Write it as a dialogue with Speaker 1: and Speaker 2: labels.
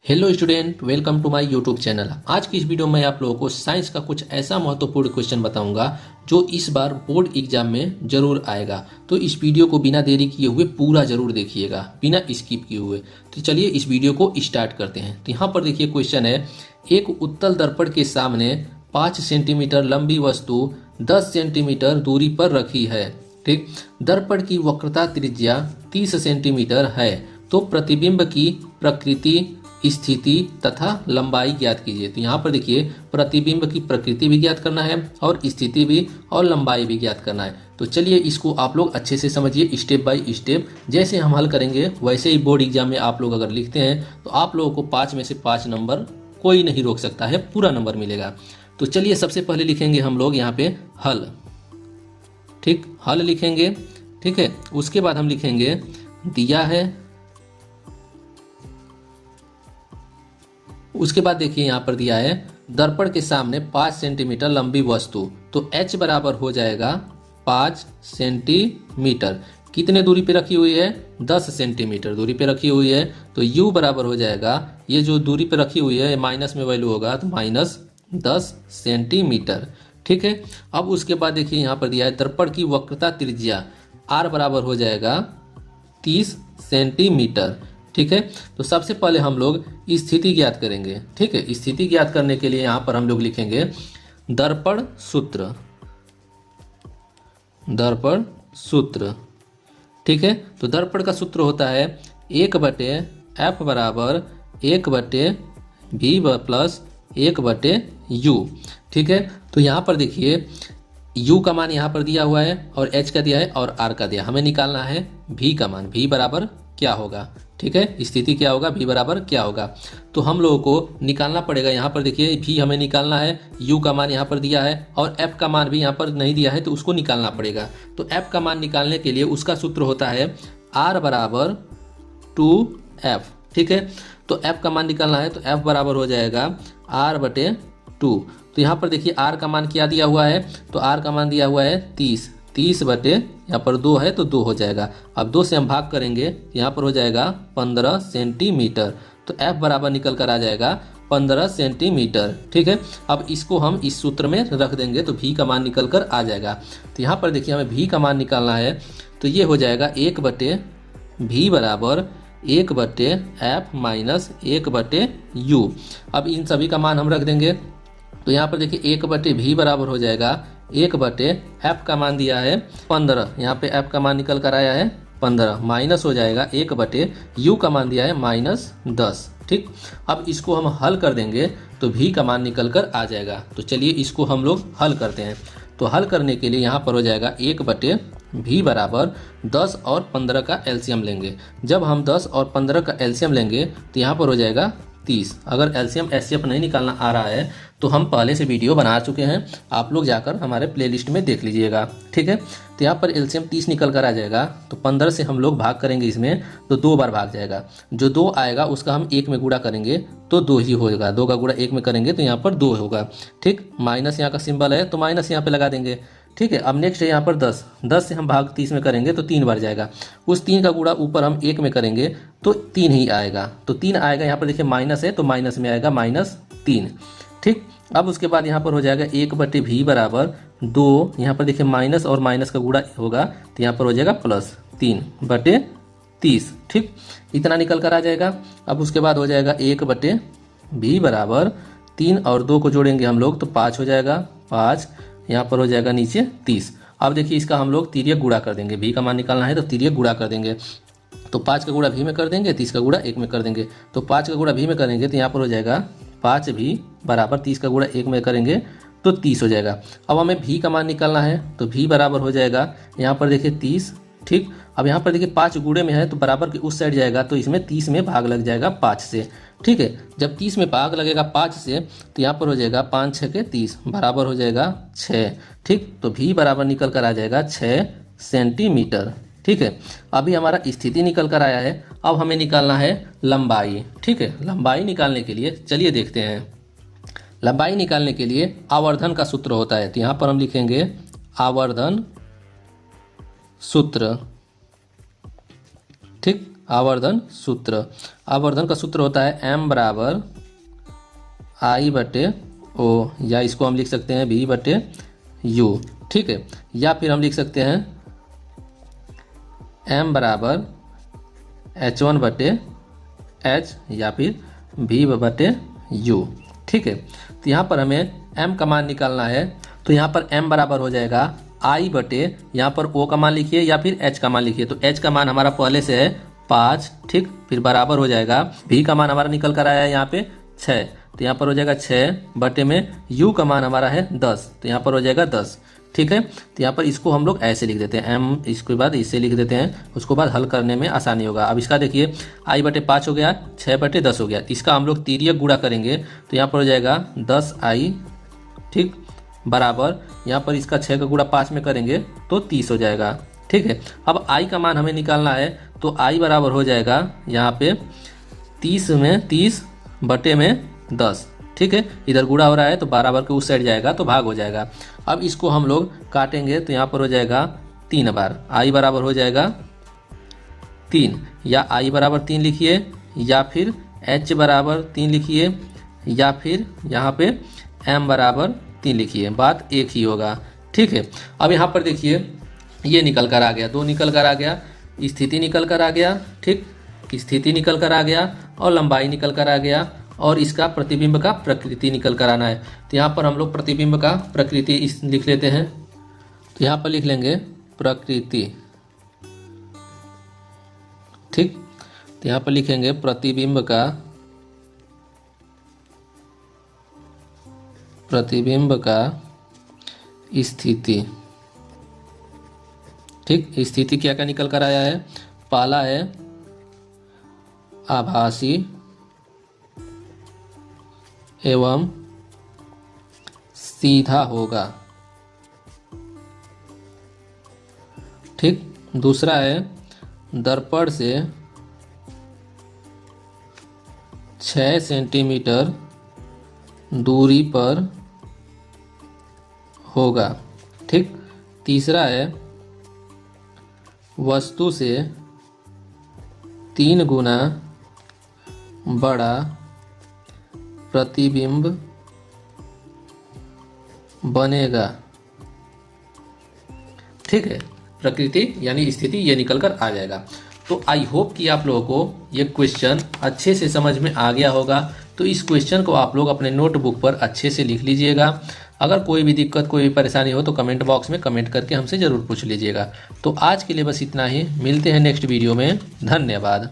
Speaker 1: Hello student, welcome to my YouTube channel. आज की इस वीडियो में आप लोगों को साइंस का कुछ ऐसा महत्वपूर्ण क्वेश्चन बताऊंगा जो इस बार बोर्ड एग्जाम में जरूर आएगा। तो इस वीडियो को बिना देरी किए हुए पूरा जरूर देखिएगा, बिना स्किप किए हुए। तो चलिए इस वीडियो को स्टार्ट करते हैं। तो यहाँ पर देखिए क्वेश्चन है, एक उत्तल दर्पण के सामने 5 सेंटीमीटर लंबी वस्तु 10 सेंटीमीटर दूरी पर रखी है। ठीक, दर्पण की वक्रता त्रिज्या 30 सेंटीमीटर है। तो प्रतिबिंब की प्रकृति, स्थिति तथा लंबाई ज्ञात कीजिए। तो यहाँ पर देखिए प्रतिबिंब की प्रकृति भी ज्ञात करना है और स्थिति भी और लंबाई भी ज्ञात करना है। तो चलिए इसको आप लोग अच्छे से समझिए स्टेप बाय स्टेप। जैसे हम हल करेंगे वैसे ही बोर्ड एग्जाम में आप लोग अगर लिखते हैं तो आप लोगों को 5 में से 5 नंबर कोई नहीं रोक सकता है, पूरा नंबर मिलेगा। तो चलिए सबसे पहले लिखेंगे हम लोग यहाँ पे हल। ठीक, हल लिखेंगे। ठीक है, उसके बाद हम लिखेंगे दिया है। उसके बाद देखिए यहाँ पर दिया है दर्पण के सामने 5 सेंटीमीटर लंबी वस्तु। तो h बराबर हो जाएगा 5 सेंटीमीटर। कितने दूरी पे रखी हुई है? 10 सेंटीमीटर दूरी पे रखी हुई है। तो u बराबर हो जाएगा, ये जो दूरी पे रखी हुई है माइनस में वैल्यू होगा तो -10 सेंटीमीटर। ठीक है, अब उसके बाद देखिए यहाँ पर दिया है दर्पण की वक्रता त्रिज्या r बराबर हो जाएगा 30 सेंटीमीटर। ठीक है, तो सबसे पहले हम लोग स्थिति ज्ञात करेंगे। ठीक है, स्थिति ज्ञात करने के लिए यहाँ पर हम लोग लिखेंगे दर्पण सूत्र। दर्पण सूत्र, ठीक है, तो दर्पण का सूत्र होता है 1/f बराबर 1/v प्लस 1/u। ठीक है, तो यहाँ पर देखिए u का मान यहाँ पर दिया हुआ है और h का दिया है और r का दिया। हमें निकालना है v का मान। v बराबर क्या होगा? ठीक है, स्थिति क्या होगा, v बराबर क्या होगा? तो हम लोगों को निकालना पड़ेगा। यहाँ पर देखिए v हमें निकालना है, u का मान यहाँ पर दिया है और f का मान भी यहाँ पर नहीं दिया है तो उसको निकालना पड़ेगा। तो f का मान निकालने के लिए उसका सूत्र होता है r बराबर 2f। ठीक है, तो f का मान निकालना है तो f बराबर हो जाएगा r/2। तो यहाँ पर देखिए r का मान क्या दिया हुआ है? तो r का मान दिया हुआ है 30 बटे यहाँ पर 2 है तो 2 हो जाएगा। अब 2 से हम भाग करेंगे, यहाँ पर हो जाएगा 15 सेंटीमीटर। तो f बराबर निकल कर आ जाएगा 15 सेंटीमीटर। ठीक है, अब इसको हम इस सूत्र में रख देंगे तो v का मान निकल कर आ जाएगा। तो यहाँ पर देखिए हमें v का मान निकालना है तो ये हो जाएगा 1/v बराबर 1/f माइनस 1/u। अब इन सभी का मान हम रख देंगे। तो यहाँ पर देखिए 1/v बराबर हो जाएगा 1/f का मान दिया है 15, यहाँ पे f का मान निकल कर आया है 15, माइनस हो जाएगा 1/u का मान दिया है -10। ठीक, अब इसको हम हल कर देंगे तो v का मान निकल कर आ जाएगा। तो चलिए इसको हम लोग हल करते हैं। तो हल करने के लिए यहाँ पर हो जाएगा 1/v बराबर 10 और 15 का एलसीएम लेंगे। जब हम 10 और 15 का एलसीएम लेंगे तो यहाँ पर हो जाएगा 30। अगर एलसीएम एचसीएफ नहीं निकालना आ रहा है तो हम पहले से वीडियो बना चुके हैं, आप लोग जाकर हमारे प्लेलिस्ट में देख लीजिएगा। ठीक है, तो यहाँ पर एलसीएम 30 निकल कर आ जाएगा। तो 15 से हम लोग भाग करेंगे इसमें तो 2 बार भाग जाएगा। जो 2 आएगा उसका हम 1 में गुणा करेंगे तो 2 ही होगा। 2 का गुणा 1 में करेंगे तो यहाँ पर 2 होगा। ठीक, माइनस यहाँ का सिंबल है तो माइनस यहाँ पे लगा देंगे। ठीक है, अब नेक्स्ट है यहाँ पर 10 से हम भाग 30 में करेंगे तो 3 बार जाएगा। उस 3 का गुणा ऊपर हम 1 में करेंगे तो 3 ही आएगा। तो 3 आएगा, यहाँ पर देखिए माइनस है तो माइनस में आएगा -3। ठीक, अब उसके बाद यहाँ पर हो जाएगा 1/v बराबर 2, यहाँ पर देखिए माइनस और माइनस का गुणा होगा तो यहाँ पर हो जाएगा +3/30। ठीक, इतना निकल कर आ जाएगा। अब उसके बाद हो जाएगा 1/v बराबर 3 और 2 को जोड़ेंगे हम लोग तो 5 हो जाएगा। 5 यहाँ पर हो जाएगा नीचे 30। अब देखिए इसका हम लोग तिर्यक गुणा कर देंगे। v का मान निकालना है तो तिर्यक गुणा कर देंगे। तो 5 का गुणा v में कर देंगे, 30 का गुणा 1 में कर देंगे। तो 5 का गुणा v में करेंगे तो यहाँ पर हो जाएगा 5v बराबर 30 का गुणा 1 में करेंगे तो 30 हो जाएगा। अब हमें v का मान निकालना है तो v बराबर हो जाएगा यहाँ पर देखिए 30। ठीक, अब यहाँ पर देखिए 5 गुणे में है तो बराबर के उस साइड जाएगा तो इसमें 30 में भाग लग जाएगा 5 से। ठीक है, जब 30 में भाग लगेगा 5 से तो यहाँ पर हो जाएगा 5 6 के 30 बराबर हो जाएगा 6। ठीक, तो v बराबर निकल कर आ जाएगा 6 सेंटीमीटर। ठीक है, अभी हमारा स्थिति निकल कर आया है। अब हमें निकालना है लंबाई। ठीक है, लंबाई निकालने के लिए चलिए देखते हैं। लंबाई निकालने के लिए आवर्धन का सूत्र होता है। तो यहाँ पर हम लिखेंगे आवर्धन सूत्र। ठीक, आवर्धन सूत्र। आवर्धन का सूत्र होता है m बराबर I बटे ओ, या इसको हम लिख सकते हैं v बटे u। ठीक है, या फिर हम लिख सकते हैं m बराबर h1 बटे h या फिर v बटे u। ठीक है, तो यहाँ पर हमें m का मान निकालना है, तो यहाँ पर m बराबर हो जाएगा I बटे, यहाँ पर o का मान लिखिए या फिर h का मान लिखिए। तो h का मान हमारा पहले से है 5, ठीक, फिर बराबर हो जाएगा v का मान हमारा निकल कर आया है यहाँ पे 6, तो यहाँ पर हो जाएगा 6 बटे में u का मान हमारा है 10, तो यहाँ पर हो जाएगा 10। ठीक है, तो यहाँ पर इसको हम लोग ऐसे लिख देते हैं, m इसके बाद इसे लिख देते हैं, उसको बाद हल करने में आसानी होगा। अब इसका देखिए I बटे 5 हो गया, 6 बटे 10 हो गया, इसका हम लोग तिर्यक गुणा करेंगे तो यहाँ पर हो जाएगा 10I, ठीक, बराबर यहाँ पर इसका 6 का गुणा 5 में करेंगे तो 30 हो जाएगा। ठीक है, अब I का मान हमें निकालना है, तो I बराबर हो जाएगा यहाँ पे 30 में 30 बटे में 10। ठीक है, इधर गुणा हो रहा है तो बराबर के उस साइड जाएगा तो भाग हो जाएगा। अब इसको हम लोग काटेंगे तो यहाँ पर हो जाएगा 3 बार, I बराबर हो जाएगा 3, या I बराबर 3 लिखिए या फिर H बराबर 3 लिखिए या फिर यहाँ पे M बराबर 3 लिखिए, बात एक ही होगा। ठीक है, अब यहाँ पर देखिए ये निकल कर आ गया, 2 निकल कर आ गया, स्थिति निकल कर आ गया, ठीक, स्थिति निकल कर आ गया और लंबाई निकल कर आ गया, और इसका प्रतिबिंब का प्रकृति निकल कर आना है। तो यहाँ पर हम लोग प्रतिबिंब का प्रकृति इस लिख लेते हैं, तो यहाँ पर लिख लेंगे प्रकृति। ठीक, तो यहाँ पर लिखेंगे प्रतिबिंब का स्थिति। ठीक, स्थिति क्या क्या निकल कर आया है, पहला है आभासी एवं सीधा होगा। ठीक, दूसरा है दर्पण से 6 सेंटीमीटर दूरी पर होगा। ठीक, तीसरा है वस्तु से 3 गुना बड़ा प्रतिबिंब बनेगा। ठीक है, प्रकृति यानी स्थिति ये निकल कर आ जाएगा। तो आई होप कि आप लोगों को ये क्वेश्चन अच्छे से समझ में आ गया होगा। तो इस क्वेश्चन को आप लोग अपने नोटबुक पर अच्छे से लिख लीजिएगा। अगर कोई भी दिक्कत, कोई भी परेशानी हो तो कमेंट बॉक्स में कमेंट करके हमसे ज़रूर पूछ लीजिएगा। तो आज के लिए बस इतना ही, मिलते हैं नेक्स्ट वीडियो में। धन्यवाद।